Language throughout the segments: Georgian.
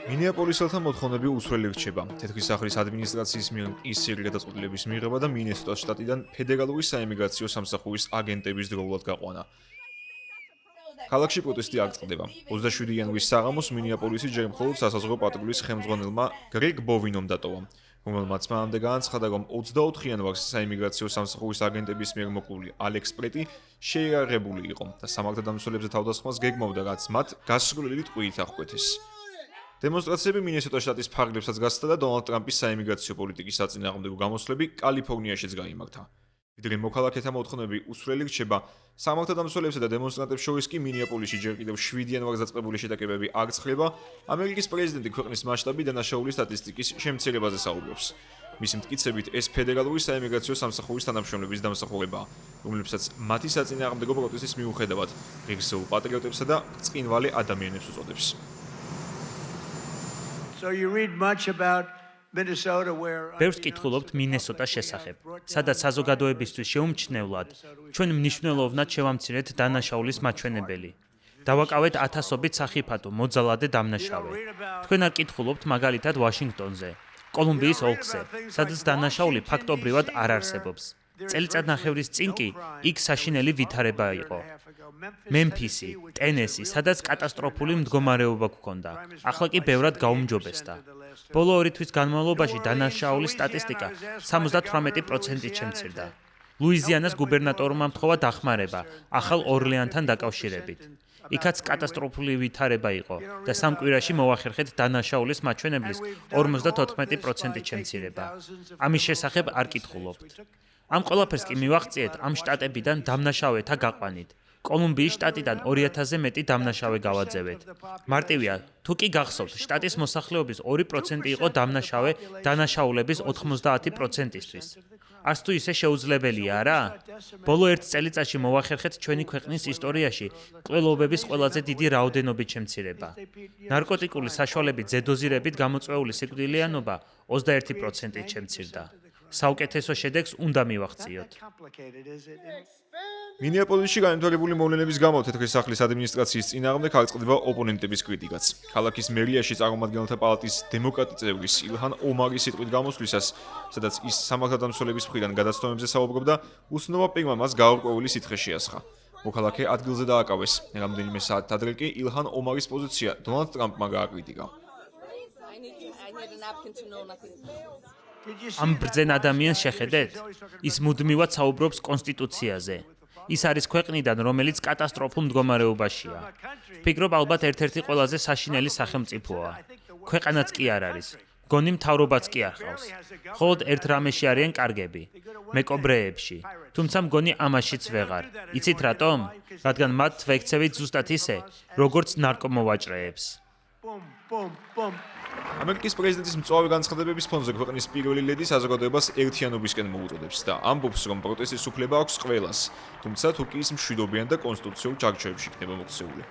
მინეაპოლისელთა მოთხოვნები უცვლელი რჩება. თეთრი სახლის ადმინისტრაციის მიერ ისირი გადაწყვეტილების მიღება და მინესოტას შტატიდან ფედერალური საიმიგრაციო სამსახურის აგენტების დროულად გაყვანა. ქალაქში პროტესტი არ წყდება. 27 იანვრის საღამოს მინეაპოლისი ჯერ მხოლოდ სასაზღვრო პატრულის ხელმძღვანელმა გრეგ ბოვინომ დატოვა, რომელმაც მანამდე განაცხადა, რომ 24 იანვარს საიმიგრაციო სამსახურის აგენტების მიერ მოკლული ალექს პრეტი შეიარაღებული იყო და სამართალდამცველებზე თავდასხმას გეგმავდა, რაც მათ გასროლილი ტყვიით აღკვეთეს. დემონსტრაციები მინესოტას შტატის ფარგლებსაც გასცდა და დონალდ ტრამპის საიმიგრაციო პოლიტიკის საწინააღმდეგო გამოსვლები კალიფორნიაშიც გაიმართა. ვიდრე მოქალაქეთა მოთხოვნები უცვლელი რჩება, სამართალდამცველებსა და დემონსტრანტებს შორის კი მინეაპოლისში ჯერ კიდევ 7 იანვარს დაწყებული შეტაკებები არ ცხლება, ამერიკის პრეზიდენტი ქვეყნის მასშტაბით დანაშაული სტატისტიკის შემცირებაზე საუბრობს. მისი მტკიცებით, ეს ფედერალური საიმიგრაციო სამსახურის თანამშრომლების დამსახურებაა, რომლებსაც მათი საწინააღმდეგო პროტესტის მიუხედავად ღირსეულ პატრიოტებსა და ბრწყინვალე ადამიანებს უწოდებს. ბევრს კითხულობთ მინესოტას შესახებ, სადაც საზოგადოებისთვის შეუმჩნევლად ჩვენ მნიშვნელოვნად შევამცირეთ დანაშაულის მაჩვენებელი. დავაკავეთ ათასობით სახიფათო მოძალადე დამნაშავე. თქვენ არ კითხულობთ მაგალითად ვაშინგტონზე, კოლუმბიის ოლქზე, სადაც დანაშაული ფაქტობრივად არ არსებობს. წელიწადნახევრის წინ კი იქ საშინელი ვითარება იყო. მემფისი, ტენესი, სადაც კატასტროფული მდგომარეობა გქონდა. ახლა კი ბევრად გაუმჯობესდა. ბოლო 2 თვის განმავლობაში დანაშაულის სტატისტიკა 78%-ით შემცირდა. ლუიზიანას გუბერნატორმა მთხოვა დახმარება ახალ ორლეანთან დაკავშირებით. იქაც კატასტროფული ვითარება იყო და სამ კვირაში მოახერხეთ დანაშაულის მაჩვენებლის 54%-ით შემცირება. ამის შესახებ არ კითხულობთ. ამ ყველაფერს კი მივაღწიეთ ამ შტატებიდან დამნაშავეთა გაყვანით. კოლუმბიის შტატიდან 2000-ზე მეტი დამნაშავე გავაძევეთ. მარტივია, თუ კი გახსოვთ, შტატის მოსახლეობის 2% იყო დამნაშავე დანაშაულების 90%-ისთვის. არც თუ ისე შეუძლებელია, არა? ბოლო 1 წელიწადში მოვახერხეთ ჩვენი ქვეყნის ისტორიაში მკვლელობების ყველაზე დიდი რაოდენობით შემცირება. ნარკოტიკული საშუალებით ზედოზირებით გამოწვეული სიკვდილიანობა 21%-ით შემცირდა. საუკეთესო შედეგს უნდა მივაღწიოთ. მინეაპოლისში განვითარებული მოვლენების გამო თეთრი სახლის ადმინისტრაციის წინააღმდეგ არ წყდება ოპონენტების კრიტიკაც. ქალაქის მერიაში წარმომადგენელთა პალატის დემოკრატი წევრის ილჰან ომარის სიტყვით გამოსვლისას, სადაც ის სამართალდამცველების მხრიდან გადაცდომებზე საუბრობდა, უცნობა პირმა მას გაურკვეველი სითხე შეასხა. მოქალაქე ადგილზე დააკავეს. რამდენიმე საათით ადრე კი ილჰან ომარის პოზიცია დონალდ ტრამპმა გააკრიტიკა. ამ ბრძენ ადამიანს შეხედეთ? ის მუდმივად საუბრობს კონსტიტუციაზე. ის არის ქვეყნიდან, რომელიც კატასტროფულ მდგომარეობაშია. ვფიქრობ, ალბათ ერთ-ერთი ყველაზე საშინელი სახელმწიფოა. ქვეყანაც კი არ არის. გონი მთავრობაც კი არ ხავს. მხოლოდ ერთ რამეში არიან კარგები, მეკობრეებში. თუმცა მგონი ამაშიც ვეღარ. იცით რატომ? რადგან მათ ვექცევით ზუსტად ისე, როგორც ნარკომოვაჭრეებს. ამერიკის პრეზიდენტის მწვავე განცხადებების ფონზე ქვეყნის პირველი ლედი საზოგადოებას ერთიანობისკენ მოუწოდებს და ამბობს, რომ პროტესტის უფლება აქვს ყველას, თუმცა თუ კი ის მშვიდობიან და კონსტიტუციურ ჩარჩოებში იქნება მოქცეული.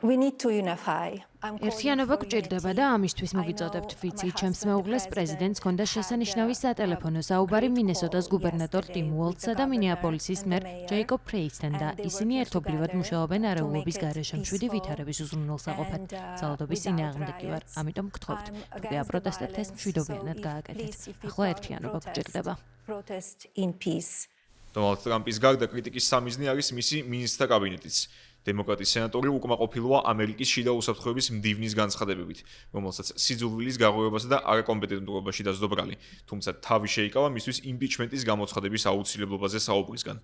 ერთიანობა გვჭირდება და ამისთვის მოგიწოდებთ, ვიცი, ჩემს მეუღლეს პრეზიდენტს ჰქონდა შესანიშნავი სატელეფონო საუბარი მინესოტას გუბერნატორ ტიმ უოლტსა და მინეაპოლისის მერ ჯეიკობ ფრეისთან და ისინი ერთობლივად მუშაობენ არეულობის გარეშე მშვიდი ვითარების უზრუნველსაყოფად. ძალადობის წინააღმდეგ კი ვარ, ამიტომ გთხოვთ, თუ კი აპროტესტებთ, ეს მშვიდობიანად გააკეთეთ. ახლა ერთიანობა გვჭირდება. დონალდ ტრამპის გარდა კრიტიკის სამიზნე არის მისი მინისტრთა კაბინეტიც. დემოკრატის სენატორი უკმაყოფილოა ამერიკის შიდა უსაფრთხოების მდივნის განცხადებებით, რომელსაც სიძულვილის გაღვივებასა და არაკომპეტენტურობაში დასდო ბრალი, თუმცა თავი შეიკავა მისთვის იმპიჩმენტის გამოცხადების აუცილებლობაზე საუბრისგან.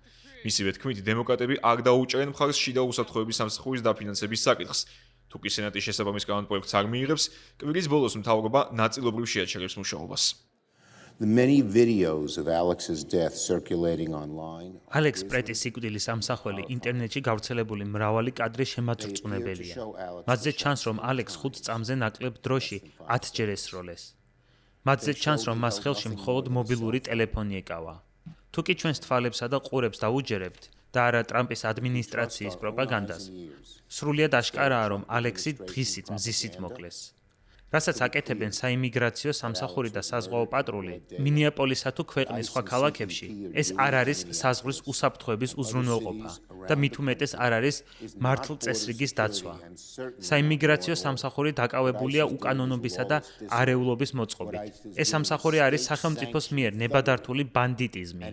მისივე თქმით, დემოკრატები არ დაუჭერენ მხარს შიდა უსაფრთხოების სამსახურის დაფინანსების საკითხს. თუ კი სენატის შესაბამის კანონპროექტს არ მიიღებს, კვირის ბოლოს მთავრობა ნაწილობრივ შეაჩერებს მუშაობას. ალექს პრეტის სიკვდილის ამსახველი ინტერნეტში გავრცელებული მრავალი კადრი შემაწრწუნებელია. მათზე ჩანს, რომ ალექს 5 წამზე ნაკლებ დროში 10-ჯერ ესროლეს. მათზე ჩანს, რომ მას ხელში მხოლოდ მობილური ტელეფონი ეკავა. თუ კი ჩვენს თვალებსა და ყურებს დავუჯერებთ და არა ტრამპის ადმინისტრაციის პროპაგანდას, სრულიად აშკარაა, რომ ალექსი დღისით მზისით მოკლეს. რასაც აკეთებენ საიმიგრაციო სამსახური და საზღვაო პატრული, მინეაპოლისა თუ ქვეყნის სხვა ქალაქებში, ეს არ არის საზღვრის უსაფრთხოების უზრუნველყოფა და მით უმეტეს არ არის მართლწესრიგის დაცვა. საიმიგრაციო სამსახური დაკავებულია უკანონობისა და არეულობის მოწყობით. ეს სამსახური არის სახელმწიფოს მიერ ნებადართული ბანდიტიზმი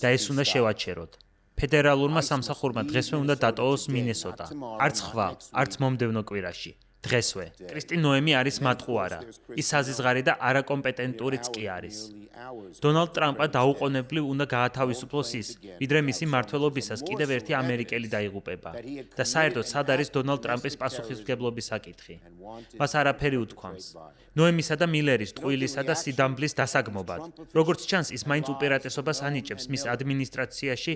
და ეს უნდა შევაჩეროთ. ფედერალურმა სამსახურმა დღესვე უნდა დატოვოს მინესოტა. არც ხვალ, არც მომდევნო კვირაში. დღესვე. კრისტი ნოემი არის მატყუარა. ის საზიზღარი და არაკომპეტენტურიც კი არის. დონალდ ტრამპმა დაუყოვნებლივ უნდა გაათავისუფლოს ის, ვიდრე მისი მმართველობისას კიდევ ერთი ამერიკელი დაიღუპება. და საერთოდ სად არის დონალდ ტრამპის პასუხისმგებლობის საკითხი? მას არაფერი უთქვამს. ნოემისა და მილერის ტყუილისა და სიდამბლის დასაგმობად. როგორც ჩანს, ის მაინც უპირატესობას ანიჭებს მის ადმინისტრაციაში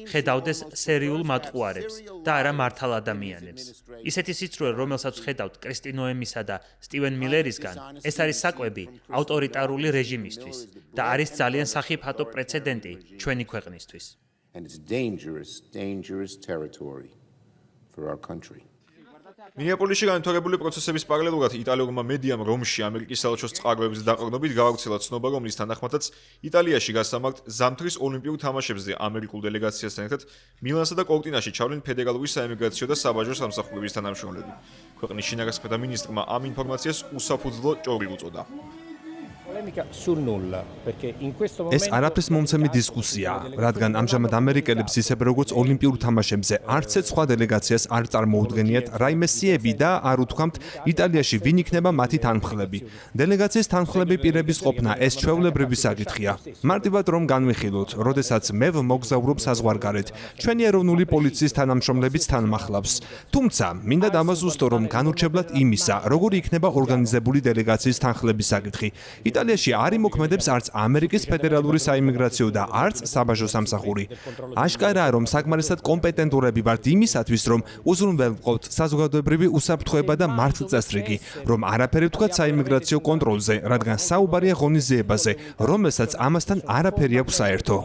ხედავდეს სერიულ მატყუარებს და არა მართალ ადამიანებს. ისეთი სიცრუე, რომელსაც ხედავთ კრისტი ნოემისა და სტივენ მილერისგან, ეს არის საკვები ავტორიტარული რეჟიმისთვის და არის ძალიან სახიფათო პრეცედენტი ჩვენი ქვეყნისთვის. მინეაპოლისში განვითარებული პროცესების პარალელურად იტალიურმა მედიამ რომში ამერიკის საელჩოს წყაროების დაყრდნობით გაავრცელა ცნობა, რომლის თანახმადაც იტალიაში გასამართ ზამთრის ოლიმპიურ თამაშებზე ამერიკულ დელეგაციასთან ერთად მილანსა და კორტინაში ჩავლენ ფედერალური საემიგრაციო და საბაჟო სამსახურების თანამშრომლები. ქვეყნის შინაგანსაკუთრებათა მინისტრმა ამ ინფორმაციას უსაფუძვლო ჭორი უწოდა. ეს არაფრის მომცემი დისკუსიაა, რადგან ამჟამად ამერიკელებს ისევ როგორც ოლიმპიურ თამაშებზე არც ერთ სხვა დელეგაციას არ წარმოუდგენიათ რაიმე სიები და არ უთქვამთ იტალიაში ვინ იქნება მათი თანმხლები. დელეგაციის თანმხლები პირების ყოფნა ეს ჩვეულებრივი საკითხია. მარტივად რომ განვიხილოთ, როდესაც მე მოგზაურობ საზღვარგარეთ, ჩვენი ეროვნული პოლიციის თანამშრომლებიც თანმახლავს. თუმცა, მინდა დავაზუსტო, რომ განურჩევლად იმისა, როგორი იქნება ორგანიზებული დელეგაციის თანხლების საკითხი. იტალიაში არ იმოქმედებს არც ამერიკის ფედერალური საიმიგრაციო და არც საბაჟო სამსახური. აშკარაა, რომ საკმარისად კომპეტენტურები ვართ იმისათვის, რომ უზრუნველყოფთ საზოგადოებრივი უსაფრთხოება და მართლწესრიგი, რომ არაფერი ვთქვათ საიმიგრაციო კონტროლზე, რადგან საუბარია ღონისძიებაზე, რომელსაც ამასთან არაფერი აქვს საერთო.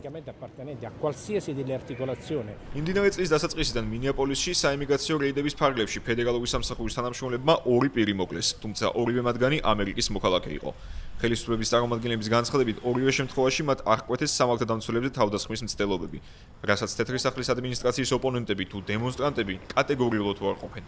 იმდენივე წლის დასაწყისიდან მინეაპოლისში საიმიგრაციო რეიდების ფარგლებში ფედერალური სამსახურის თანამშრომლებმა ორი პირი მოკლეს, თუმცა ორივე მათგანი ამერიკის მოქალაქე იყო. ხელისუფლების წარმომადგენლების განცხადებით, ორივე შემთხვევაში მათ არ ჰკვეთეს სამართალდამცველებზე თავდასხმის მცდელობები, რასაც თეთრი სახლის ადმინისტრაციის ოპონენტები თუ დემონსტრანტები კატეგორიულად უარყოფენ.